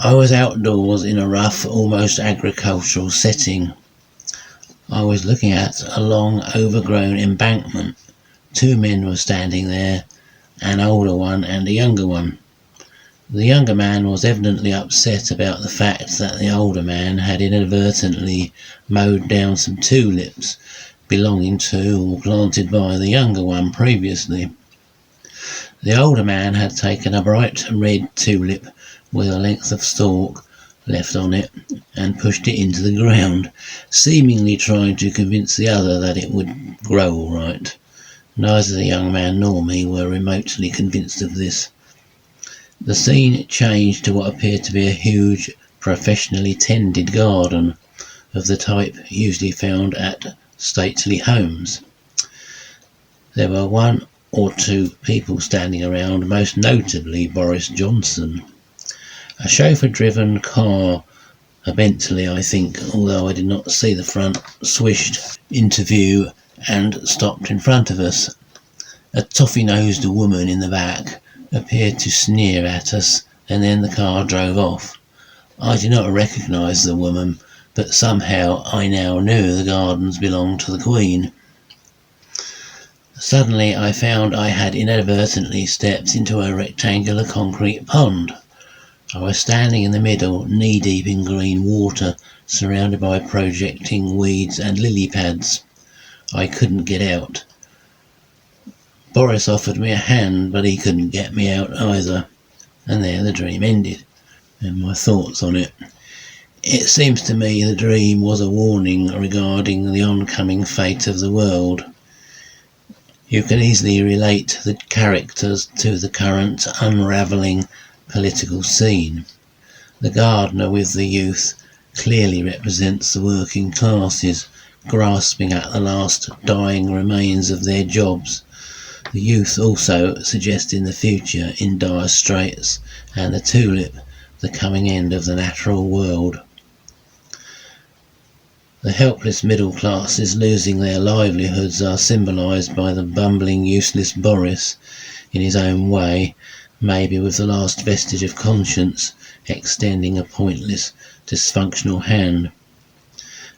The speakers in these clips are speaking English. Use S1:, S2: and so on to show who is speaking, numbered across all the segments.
S1: I was outdoors in a rough, almost agricultural setting. I was looking at a long, overgrown embankment. Two men were standing there, an older one and a younger one. The younger man was evidently upset about the fact that the older man had inadvertently mowed down some tulips belonging to or planted by the younger one previously. The older man had taken a bright red tulip with a length of stalk left on it and pushed it into the ground, seemingly trying to convince the other that it would grow all right. Neither the young man nor me were remotely convinced of this. The scene changed to what appeared to be a huge, professionally tended garden of the type usually found at stately homes. There were one or two people standing around, most notably Boris Johnson. A chauffeur-driven car, a Bentley I think, although I did not see the front, swished into view and stopped in front of us. A toffee-nosed woman in the back appeared to sneer at us, and then the car drove off. I did not recognise the woman, but somehow I now knew the gardens belonged to the Queen. Suddenly I found I had inadvertently stepped into a rectangular concrete pond. I was standing in the middle, knee-deep in green water, surrounded by projecting weeds and lily pads. I couldn't get out. Boris offered me a hand, but he couldn't get me out either. And there the dream ended, and my thoughts on it. It seems to me the dream was a warning regarding the oncoming fate of the world. You can easily relate the characters to the current unravelling political scene. The gardener with the youth clearly represents the working classes, grasping at the last dying remains of their jobs. The youth also suggesting the future in dire straits, and the tulip the coming end of the natural world. The helpless middle classes losing their livelihoods are symbolised by the bumbling, useless Boris, in his own way, maybe with the last vestige of conscience, extending a pointless, dysfunctional hand.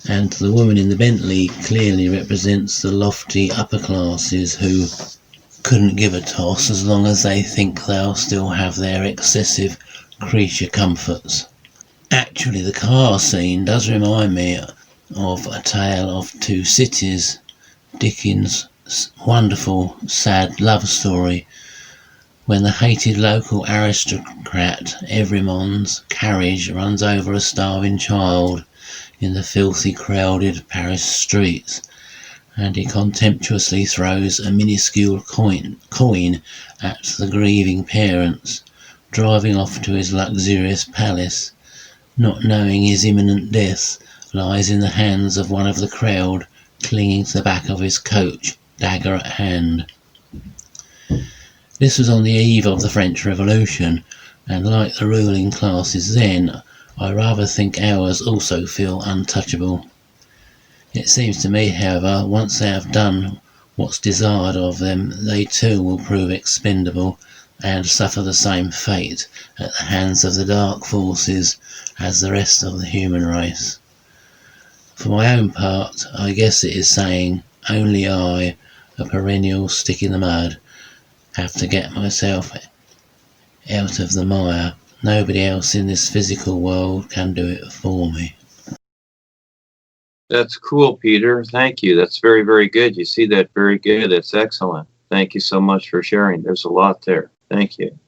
S1: And the woman in the Bentley clearly represents the lofty upper classes who couldn't give a toss as long as they think they'll still have their excessive creature comforts. Actually, the car scene does remind me of A Tale of Two Cities, Dickens' wonderful, sad love story, when the hated local aristocrat Evremon's carriage runs over a starving child in the filthy, crowded Paris streets, and he contemptuously throws a minuscule coin at the grieving parents, driving off to his luxurious palace, not knowing his imminent death lies in the hands of one of the crowd, clinging to the back of his coach, dagger at hand. This was on the eve of the French Revolution, and like the ruling classes then, I rather think ours also feel untouchable. It seems to me, however, once they have done what's desired of them, they too will prove expendable and suffer the same fate at the hands of the dark forces as the rest of the human race. For my own part, I guess it is saying, only I, a perennial stick in the mud, have to get myself out of the mire. Nobody else in this physical world can do it for me.
S2: That's cool, Peter. Thank you. That's very, very good. You see that very good. That's excellent. Thank you so much for sharing. There's a lot there. Thank you.